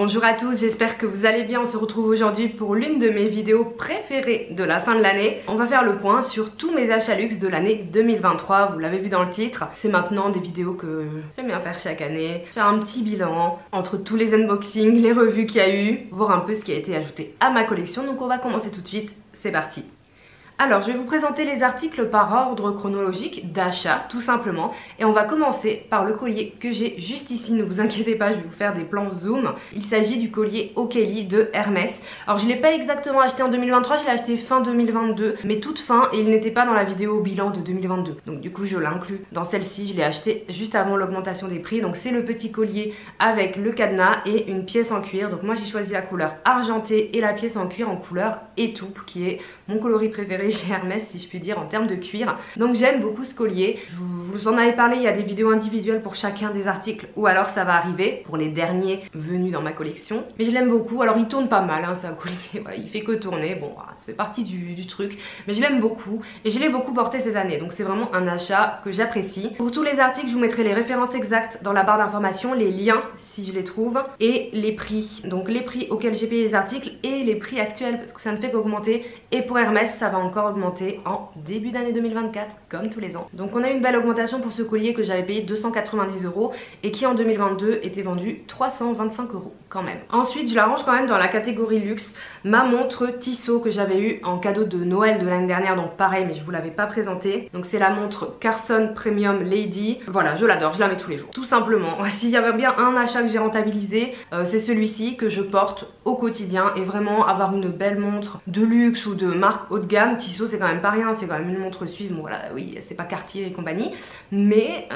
Bonjour à tous, j'espère que vous allez bien. On se retrouve aujourd'hui pour l'une de mes vidéos préférées de la fin de l'année. On va faire le point sur tous mes achats luxe de l'année 2023, vous l'avez vu dans le titre. C'est maintenant des vidéos que j'aime bien faire chaque année, faire un petit bilan entre tous les unboxings, les revues qu'il y a eu, voir un peu ce qui a été ajouté à ma collection. Donc on va commencer tout de suite, c'est parti. Alors je vais vous présenter les articles par ordre chronologique d'achat tout simplement, et on va commencer par le collier que j'ai juste ici. Ne vous inquiétez pas, je vais vous faire des plans zoom. Il s'agit du collier O'Kelly de Hermès. Alors je ne l'ai pas exactement acheté en 2023, je l'ai acheté fin 2022 mais toute fin, et il n'était pas dans la vidéo bilan de 2022, donc du coup je l'inclus dans celle-ci. Je l'ai acheté juste avant l'augmentation des prix. Donc c'est le petit collier avec le cadenas et une pièce en cuir. Donc moi j'ai choisi la couleur argentée et la pièce en cuir en couleur étoupe, qui est mon coloris préféré chez Hermès, si je puis dire, en termes de cuir. Donc j'aime beaucoup ce collier. Je vous en avais parlé, il y a des vidéos individuelles pour chacun des articles, ou alors ça va arriver pour les derniers venus dans ma collection. Mais je l'aime beaucoup. Alors il tourne pas mal, hein, c'est un collier, ouais, il fait que tourner, bon ça fait partie du truc, mais je l'aime beaucoup et je l'ai beaucoup porté cette année, donc c'est vraiment un achat que j'apprécie. Pour tous les articles, je vous mettrai les références exactes dans la barre d'information, les liens si je les trouve, et les prix, donc les prix auxquels j'ai payé les articles et les prix actuels, parce que ça ne fait qu'augmenter. Et pour Hermès, ça va encore augmenter en début d'année 2024, comme tous les ans. Donc on a une belle augmentation pour ce collier que j'avais payé 290 € et qui en 2022 était vendu 325 € quand même. Ensuite, je la range quand même dans la catégorie luxe, ma montre Tissot que j'avais eu en cadeau de Noël de l'année dernière, donc pareil, mais je vous l'avais pas présenté. Donc c'est la montre Carson Premium Lady. Voilà, je l'adore, je la mets tous les jours, tout simplement. S'il y avait bien un achat que j'ai rentabilisé, c'est celui-ci que je porte au quotidien. Et vraiment avoir une belle montre de luxe ou de marque haut de gamme, Tissot c'est quand même pas rien, c'est quand même une montre suisse. Bon voilà, oui, c'est pas Cartier et compagnie, mais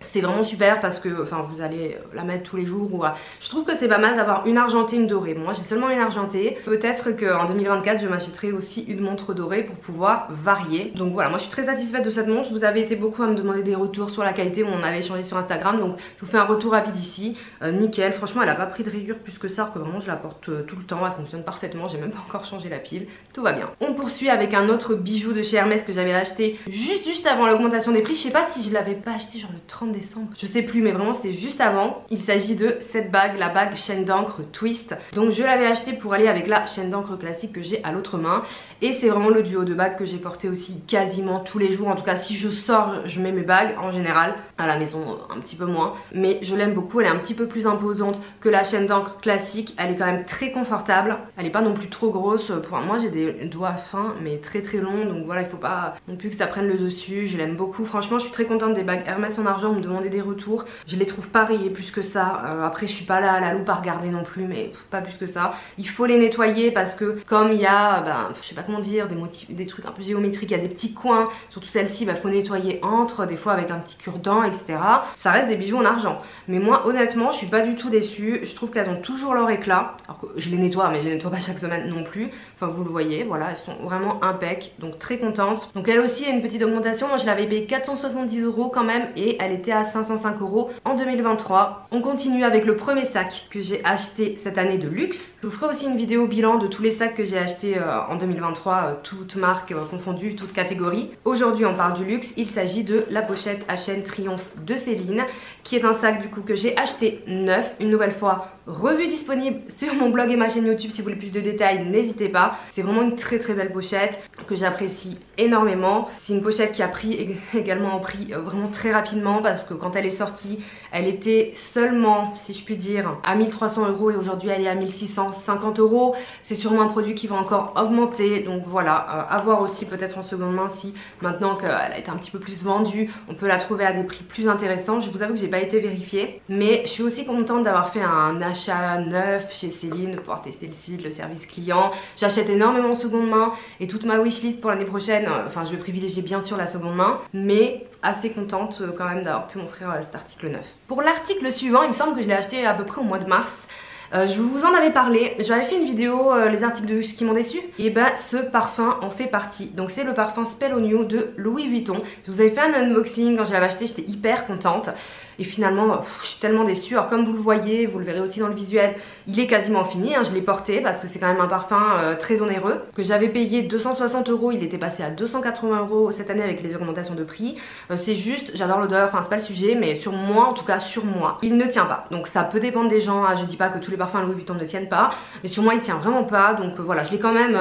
c'est vraiment super parce que enfin vous allez la mettre tous les jours. Ou je trouve que c'est pas mal d'avoir une argentée, une dorée. Bon, moi j'ai seulement une argentée, peut-être qu'en 2024 je m'achèterai aussi une montre dorée pour pouvoir varier. Donc voilà, moi je suis très satisfaite de cette montre. Vous avez été beaucoup à me demander des retours sur la qualité, on avait échangé sur Instagram, donc je vous fais un retour rapide ici. Nickel, franchement elle a pas pris de rayures plus que ça, alors que vraiment je la porte tout le temps, elle fonctionne parfaitement, j'ai même pas encore changé la pile, tout va bien. On poursuit avec un autre bijou de chez Hermès que j'avais acheté juste avant l'augmentation des prix. Je sais pas si je l'avais pas acheté genre le 30 décembre, je sais plus, mais vraiment c'était juste avant. Il s'agit de cette bague, la bague chaîne d'encre Twist. Donc je l'avais acheté pour aller avec la chaîne d'encre classique que j'ai à l'autre main, et c'est vraiment le duo de bagues que j'ai porté aussi quasiment tous les jours. En tout cas si je sors je mets mes bagues, en général à la maison un petit peu moins, mais je l'aime beaucoup. Elle est un petit peu plus imposante que la chaîne d'encre classique, elle est quand même très confortable, elle est pas non plus trop grosse. Pour moi j'ai des doigts fins mais très longs, donc voilà, il faut pas non plus que ça prenne le dessus. Je l'aime beaucoup, franchement je suis très contente des bagues Hermès en argent. On me demandait des retours, je les trouve pas rayées plus que ça. Après je suis pas là à la loupe à regarder non plus, mais pas plus que ça. Il faut les nettoyer parce que comme il y a je sais pas comment dire, des motifs, des trucs un peu géométriques, il y a des petits coins, surtout celle-ci, faut nettoyer entre, des fois avec un petit cure-dent, etc. Ça reste des bijoux en argent, mais moi honnêtement je suis pas du tout déçue. Je trouve qu'elles ont toujours leur éclat, alors que je les nettoie mais je les nettoie pas chaque semaine non plus. Enfin vous le voyez, voilà, elles sont vraiment impec, donc très contente. Donc elle aussi a une petite augmentation. Moi je l'avais payé 470 € quand même, et elle était à 505 € en 2023. On continue avec le premier sac que j'ai acheté cette année de luxe. Je vous ferai aussi une vidéo bilan de tous les sacs que j'ai achetés en 2023, toutes marques confondues, toutes catégories. Aujourd'hui on parle du luxe. Il s'agit de la pochette à chaîne Triomphe de Céline, qui est un sac du coup que j'ai acheté neuf, une nouvelle fois revue disponible sur mon blog et ma chaîne YouTube. Si vous voulez plus de détails, n'hésitez pas. C'est vraiment une très belle pochette que j'apprécie énormément. C'est une pochette qui a pris également en prix vraiment très rapidement, parce que quand elle est sortie elle était seulement, si je puis dire, à 1300 € et aujourd'hui elle est à 1650 €. C'est sûrement un produit qui va encore augmenter, donc voilà, à voir aussi peut-être en seconde main, si maintenant qu'elle a été un petit peu plus vendue on peut la trouver à des prix plus intéressants. Je vous avoue que j'ai pas été vérifiée, mais je suis aussi contente d'avoir fait un achat neuf chez Céline, de pouvoir tester le site, le service client. J'achète énormément en seconde main, et toute ma wishlist pour l'année prochaine, enfin je vais privilégier bien sûr la seconde main, mais assez contente quand même d'avoir pu m'offrir cet article neuf. Pour l'article suivant, il me semble que je l'ai acheté à peu près au mois de mars. Je vous en avais parlé, j'avais fait une vidéo les articles de luxe qui m'ont déçu, et ben ce parfum en fait partie. Donc c'est le parfum Spell on You de Louis Vuitton. Je vous avais fait un unboxing quand je l'avais acheté, j'étais hyper contente. Et finalement je suis tellement déçue. Alors comme vous le voyez, vous le verrez aussi dans le visuel, il est quasiment fini, hein. Je l'ai porté parce que c'est quand même un parfum très onéreux, que j'avais payé 260 €, il était passé à 280 € cette année avec les augmentations de prix. C'est juste, j'adore l'odeur, enfin c'est pas le sujet, mais sur moi, en tout cas sur moi, il ne tient pas. Donc ça peut dépendre des gens, hein. Je dis pas que tous les parfums Louis Vuitton ne tiennent pas, mais sur moi il tient vraiment pas, donc voilà, je l'ai quand même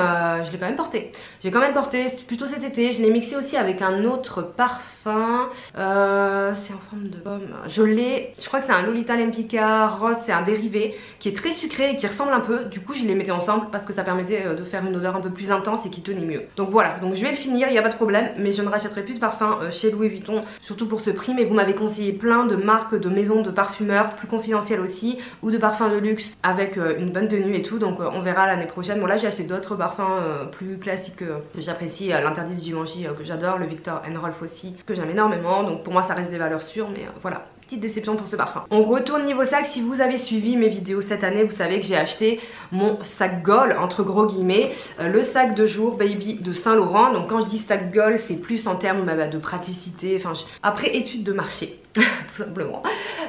porté. J'ai quand même porté plutôt cet été. Je l'ai mixé aussi avec un autre parfum, c'est en forme de pomme. Je crois que c'est un Lolita Lempicka rose, c'est un dérivé qui est très sucré et qui ressemble un peu. Du coup je les mettais ensemble parce que ça permettait de faire une odeur un peu plus intense et qui tenait mieux. Donc voilà, donc je vais le finir, il n'y a pas de problème, mais je ne rachèterai plus de parfum chez Louis Vuitton, surtout pour ce prix. Mais vous m'avez conseillé plein de marques, de maisons de parfumeurs plus confidentielles aussi, ou de parfums de luxe avec une bonne tenue et tout, donc on verra l'année prochaine. Bon là j'ai acheté d'autres parfums plus classiques que j'apprécie, l'interdit de Givenchy que j'adore, le Viktor & Rolf aussi que j'aime énormément, donc pour moi ça reste des valeurs sûres, mais voilà. Petite déception pour ce parfum. On retourne niveau sac. Si vous avez suivi mes vidéos cette année, vous savez que j'ai acheté mon sac Gold entre gros guillemets, le sac de jour Baby de Saint Laurent. Donc quand je dis sac Gold, c'est plus en termes de praticité, enfin après étude de marché tout simplement.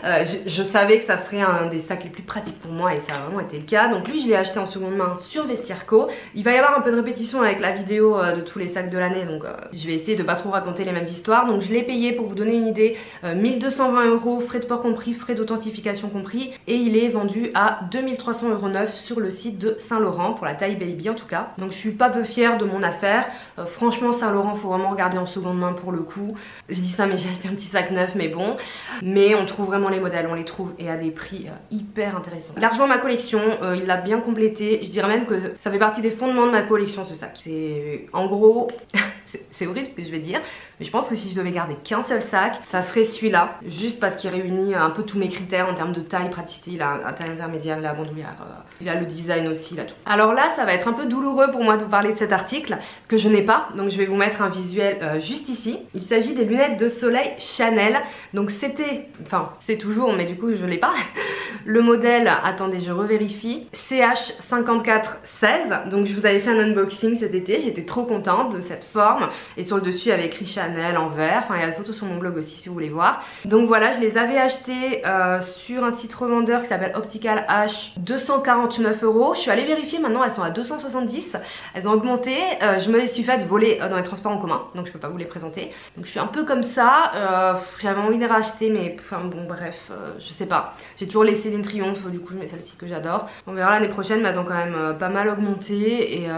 Je savais que ça serait un des sacs les plus pratiques pour moi et ça a vraiment été le cas. Donc lui je l'ai acheté en seconde main sur Vestiaire.co. Il va y avoir un peu de répétition avec la vidéo de tous les sacs de l'année, donc je vais essayer de pas trop raconter les mêmes histoires. Donc je l'ai payé, pour vous donner une idée, 1220 €, frais de port compris, frais d'authentification compris, et il est vendu à 2300 € neuf sur le site de Saint Laurent pour la taille Baby en tout cas. Donc je suis pas peu fière de mon affaire. Franchement Saint Laurent faut vraiment regarder en seconde main pour le coup. Je dis ça mais j'ai acheté un petit sac neuf, mais bon. Mais on trouve vraiment les modèles, on les trouve et à des prix hyper intéressants. Il a rejoint ma collection, il l'a bien complété. Je dirais même que ça fait partie des fondements de ma collection ce sac. C'est en gros, c'est horrible ce que je vais dire, mais je pense que si je devais garder qu'un seul sac, ça serait celui-là. Juste parce qu'il réunit un peu tous mes critères en termes de taille, praticité. Il a un taille intermédiaire, il a la bandoulière, il a le design aussi, il a tout. Alors là ça va être un peu douloureux pour moi de vous parler de cet article que je n'ai pas, donc je vais vous mettre un visuel juste ici. Il s'agit des lunettes de soleil Chanel. Donc c'est toujours, mais du coup je l'ai pas. Le modèle, attendez je revérifie, CH5416. Donc je vous avais fait un unboxing cet été, j'étais trop contente de cette forme. Et sur le dessus il y avait écrit Chanel en vert, enfin il y a la photo sur mon blog aussi si vous voulez voir. Donc voilà, je les avais achetées sur un site revendeur qui s'appelle Optical H, 249 €. Je suis allée vérifier, maintenant elles sont à 270. Elles ont augmenté, je me les suis fait voler dans les transports en commun, donc je peux pas vous les présenter. Donc je suis un peu comme ça, j'avais envie de les racheter mais enfin bon bref, je sais pas. J'ai toujours les Céline Triomphe, du coup je mets celle-ci que j'adore. On verra l'année prochaine, mais elles ont quand même pas mal augmenté. Et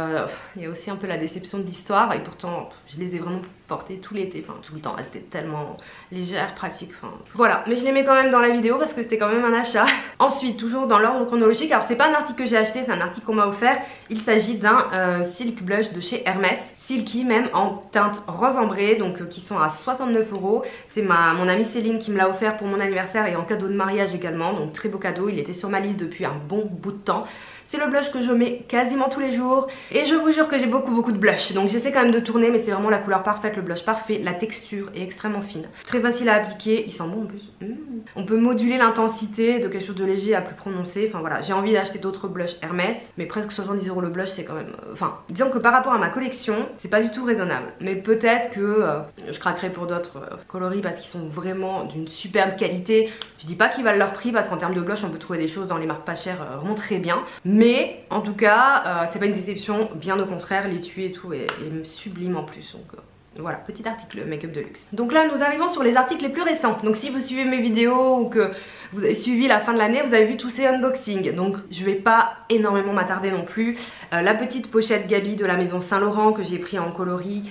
il y a aussi un peu la déception de l'histoire, et pourtant je les ai vraiment portées tout l'été, enfin tout le temps, elles étaient tellement légères, pratiques, enfin voilà. Mais je les mets quand même dans la vidéo parce que c'était quand même un achat. Ensuite, toujours dans l'ordre chronologique, alors c'est pas un article que j'ai acheté, c'est un article qu'on m'a offert. Il s'agit d'un Silk Blush de chez Hermès, Silky même, en teinte rose ambrée, donc qui sont à 69 €. C'est mon amie Céline qui me l'a offert pour mon anniversaire et en cadeau de mariage également, donc très beau cadeau. Il était sur ma liste depuis un bon bout de temps. C'est le blush que je mets quasiment tous les jours et je vous jure que j'ai beaucoup de blush, donc j'essaie quand même de tourner, mais c'est vraiment la couleur parfaite, le blush parfait. La texture est extrêmement fine, très facile à appliquer, il sent bon en plus. On peut moduler l'intensité de quelque chose de léger à plus prononcé. Enfin voilà, j'ai envie d'acheter d'autres blushs Hermès, mais presque 70 € le blush, c'est quand même enfin disons que par rapport à ma collection c'est pas du tout raisonnable, mais peut-être que je craquerai pour d'autres coloris parce qu'ils sont vraiment d'une superbe qualité. Je dis pas qu'ils valent leur prix parce qu'en termes de blush on peut trouver des choses dans les marques pas chères vraiment très bien, mais en tout cas c'est pas une déception, bien au contraire. L'étui et tout est sublime en plus, donc voilà, petit article make-up de luxe. Donc là nous arrivons sur les articles les plus récents. Donc si vous suivez mes vidéos ou que vous avez suivi la fin de l'année, vous avez vu tous ces unboxings, donc je vais pas énormément m'attarder non plus. La petite pochette Gabi de la maison Saint Laurent que j'ai pris en coloris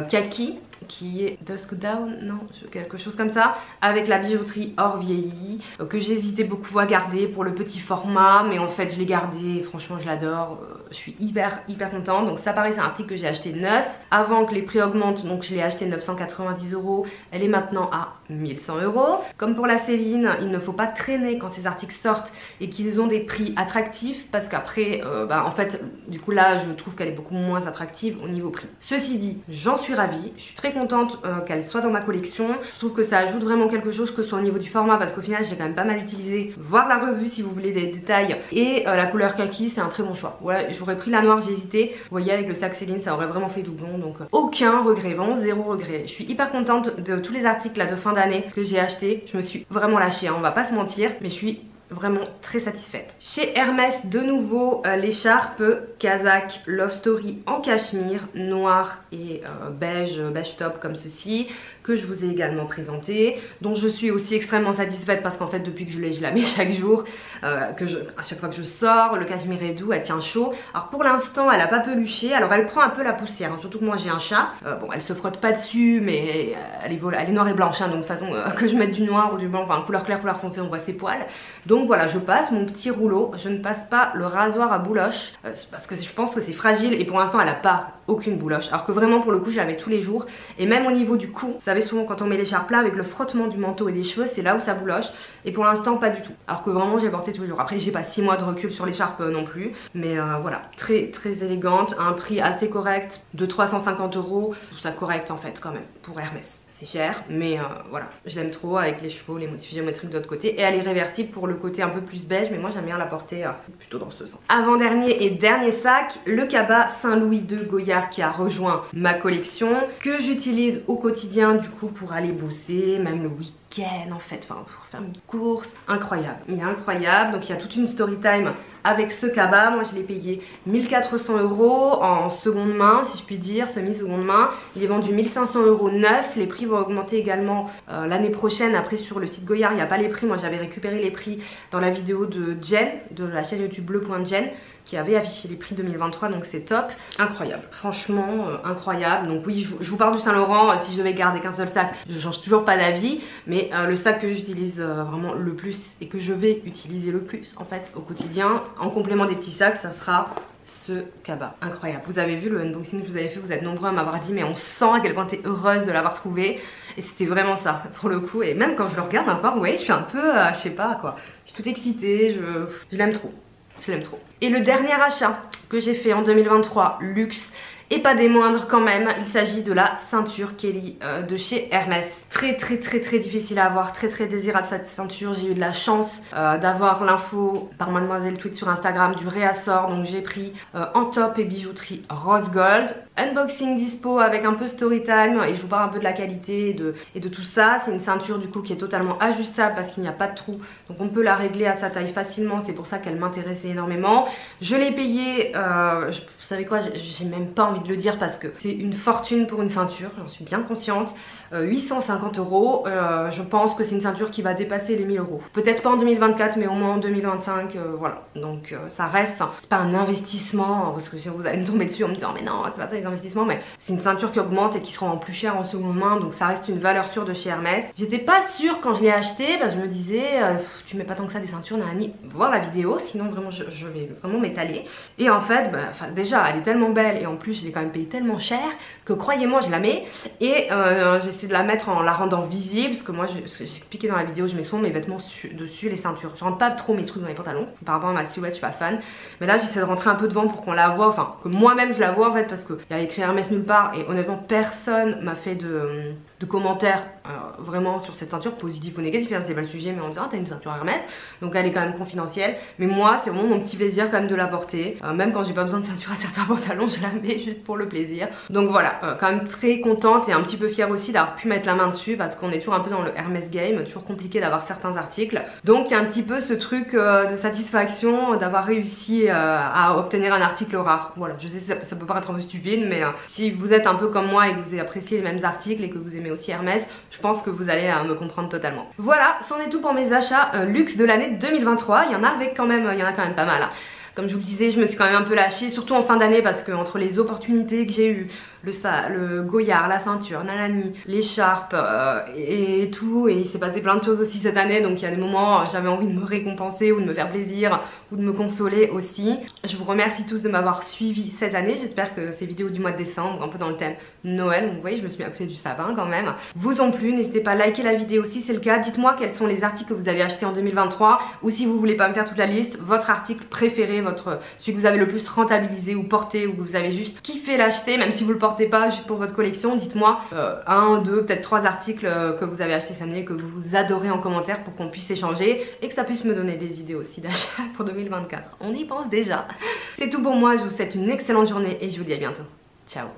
kaki, qui est Dusk Down, non, quelque chose comme ça, avec la bijouterie hors vieilli, que j'hésitais beaucoup à garder pour le petit format, mais en fait je l'ai gardé, franchement je l'adore, je suis hyper contente. Donc ça pareil, c'est un article que j'ai acheté neuf avant que les prix augmentent, donc je l'ai acheté 990 €, elle est maintenant à 1100 €. Comme pour la Céline, il ne faut pas traîner quand ces articles sortent et qu'ils ont des prix attractifs, parce qu'après en fait du coup là je trouve qu'elle est beaucoup moins attractive au niveau prix. Ceci dit, j'en suis ravie, je suis très contente qu'elle soit dans ma collection. Je trouve que ça ajoute vraiment quelque chose, que ce soit au niveau du format, parce qu'au final je l'ai quand même pas mal utilisé. Voir la revue si vous voulez des détails, et la couleur kaki c'est un très bon choix. Voilà, j'aurais pris la noire, j'ai hésité. Vous voyez avec le sac Céline ça aurait vraiment fait doublon, donc aucun regret, vraiment zéro regret. Je suis hyper contente de tous les articles là, de fin d'année que j'ai acheté. Je me suis vraiment lâchée, hein, on va pas se mentir, mais je suis vraiment très satisfaite. Chez Hermès de nouveau, l'écharpe Kazakh Love Story en cachemire, noir et beige top comme ceci, que je vous ai également présenté, dont je suis aussi extrêmement satisfaite parce qu'en fait depuis que je l'ai, je la mets chaque jour, à chaque fois que je sors, le cachemire est doux, elle tient chaud. Alors pour l'instant elle a pas peluché, alors elle prend un peu la poussière, hein, surtout que moi j'ai un chat, bon elle se frotte pas dessus mais elle est noire et blanche, hein, donc de toute façon que je mette du noir ou du blanc, enfin couleur claire, couleur foncée, on voit ses poils. Donc voilà, je passe mon petit rouleau, je ne passe pas le rasoir à bouloche parce que je pense que c'est fragile et pour l'instant elle a pas aucune bouloche, alors que vraiment pour le coup je la mets tous les jours. Et même au niveau du cou, vous savez souvent quand on met l'écharpe là avec le frottement du manteau et des cheveux, c'est là où ça bouloche, et pour l'instant pas du tout, alors que vraiment j'ai porté tous les jours. Après j'ai pas 6 mois de recul sur l'écharpe non plus, mais voilà, très élégante, à un prix assez correct de 350 €. Je trouve ça correct en fait quand même pour Hermès. C'est cher, mais voilà, je l'aime trop avec les chevaux, les motifs géométriques de l'autre côté. Et elle est réversible pour le côté un peu plus beige, mais moi j'aime bien la porter plutôt dans ce sens. Avant-dernier et dernier sac, le cabas Saint-Louis de Goyard qui a rejoint ma collection, que j'utilise au quotidien du coup pour aller bosser, même le week-end en fait, enfin pour faire une course. Incroyable, il est incroyable. Donc il y a toute une story time avec ce cabas. Moi je l'ai payé 1400 € en seconde main, si je puis dire, semi-seconde main. Il est vendu 1500 € neuf. Les prix vont augmenter également l'année prochaine. Après sur le site Goyard il n'y a pas les prix. Moi j'avais récupéré les prix dans la vidéo de Jen, de la chaîne YouTube bleu.jen, qui avait affiché les prix 2023, donc c'est top. Incroyable, franchement incroyable. Donc oui, je vous parle du Saint-Laurent. Si je devais garder qu'un seul sac, je change toujours pas d'avis, mais le sac que j'utilise vraiment le plus et que je vais utiliser le plus en fait au quotidien, en complément des petits sacs, ça sera ce cabas. Incroyable. Vous avez vu le unboxing que je vous avais fait, vous êtes nombreux à m'avoir dit mais on sent à quel point t'es heureuse de l'avoir trouvé, et c'était vraiment ça pour le coup. Et même quand je le regarde encore, vous voyez, je suis un peu je sais pas quoi, je suis toute excitée, je l'aime trop. Je l'aime trop. Et le dernier achat que j'ai fait en 2023, luxe et pas des moindres quand même, il s'agit de la ceinture Kelly de chez Hermès. Très difficile à avoir, très désirable cette ceinture. J'ai eu de la chance d'avoir l'info par Mademoiselle Tweet sur Instagram du réassort, donc j'ai pris en top et bijouterie rose gold. Unboxing dispo avec un peu story time et je vous parle un peu de la qualité et de tout ça. C'est une ceinture du coup qui est totalement ajustable parce qu'il n'y a pas de trou, donc on peut la régler à sa taille facilement. C'est pour ça qu'elle m'intéressait énormément. Je l'ai payée, vous savez quoi, j'ai même pas envie de le dire parce que c'est une fortune pour une ceinture, j'en suis bien consciente. 850 €, je pense que c'est une ceinture qui va dépasser les 1000 €. Peut-être pas en 2024 mais au moins en 2025, voilà. Donc ça reste, c'est pas un investissement parce que si vous allez me tomber dessus en me disant mais non c'est pas ça les investissements, mais c'est une ceinture qui augmente et qui sera en plus cher en seconde main, donc ça reste une valeur sûre de chez Hermès. J'étais pas sûre quand je l'ai acheté parce que je me disais tu mets pas tant que ça des ceintures, Nani, voir la vidéo sinon vraiment je vais vraiment m'étaler. Et en fait déjà elle est tellement belle et en plus je l'ai quand même payé tellement cher que croyez-moi je la mets. Et j'essaie de la mettre en la rendant visible parce que moi j'expliquais dans la vidéo, je mets souvent mes vêtements dessus les ceintures, je rentre pas trop mes trucs dans les pantalons par rapport à ma silhouette, je suis pas fan, mais là j'essaie de rentrer un peu devant pour qu'on la voit, enfin que moi-même je la vois en fait, parce qu'il y a écrit Hermès nulle part et honnêtement personne m'a fait de commentaires vraiment sur cette ceinture, positif ou négatif, hein, c'est pas le sujet, mais on dirait t'as une ceinture Hermès, donc elle est quand même confidentielle. Mais moi c'est vraiment mon petit plaisir quand même de la porter, même quand j'ai pas besoin de ceinture à certains pantalons, je la mets juste pour le plaisir. Donc voilà, quand même très contente et un petit peu fière aussi d'avoir pu mettre la main dessus parce qu'on est toujours un peu dans le Hermès game, toujours compliqué d'avoir certains articles, donc il y a un petit peu ce truc de satisfaction d'avoir réussi à obtenir un article rare. Voilà, je sais ça peut paraître un peu stupide, mais si vous êtes un peu comme moi et que vous appréciez les mêmes articles et que vous aimez aussi Hermès, je pense que vous allez me comprendre totalement. Voilà, c'en est tout pour mes achats luxe de l'année 2023. Il y en a quand même pas mal, hein. Comme je vous le disais, je me suis quand même un peu lâchée, surtout en fin d'année, parce que entre les opportunités que j'ai eues, le Goyard, la ceinture, Nanani, l'écharpe et tout, et il s'est passé plein de choses aussi cette année, donc il y a des moments j'avais envie de me récompenser ou de me faire plaisir ou de me consoler aussi. Je vous remercie tous de m'avoir suivi cette année, j'espère que ces vidéos du mois de décembre, un peu dans le thème Noël, donc vous voyez je me suis mis à côté du sapin quand même, vous ont plu. N'hésitez pas à liker la vidéo si c'est le cas, dites-moi quels sont les articles que vous avez achetés en 2023, ou si vous voulez pas me faire toute la liste, votre article préféré, celui que vous avez le plus rentabilisé ou porté, ou que vous avez juste kiffé l'acheter, même si vous le portez pas, juste pour votre collection. Dites-moi un, deux, peut-être 3 articles que vous avez acheté cette année, que vous adorez en commentaire pour qu'on puisse échanger et que ça puisse me donner des idées aussi d'achat pour 2024. On y pense déjà. C'est tout pour moi, je vous souhaite une excellente journée et je vous dis à bientôt. Ciao.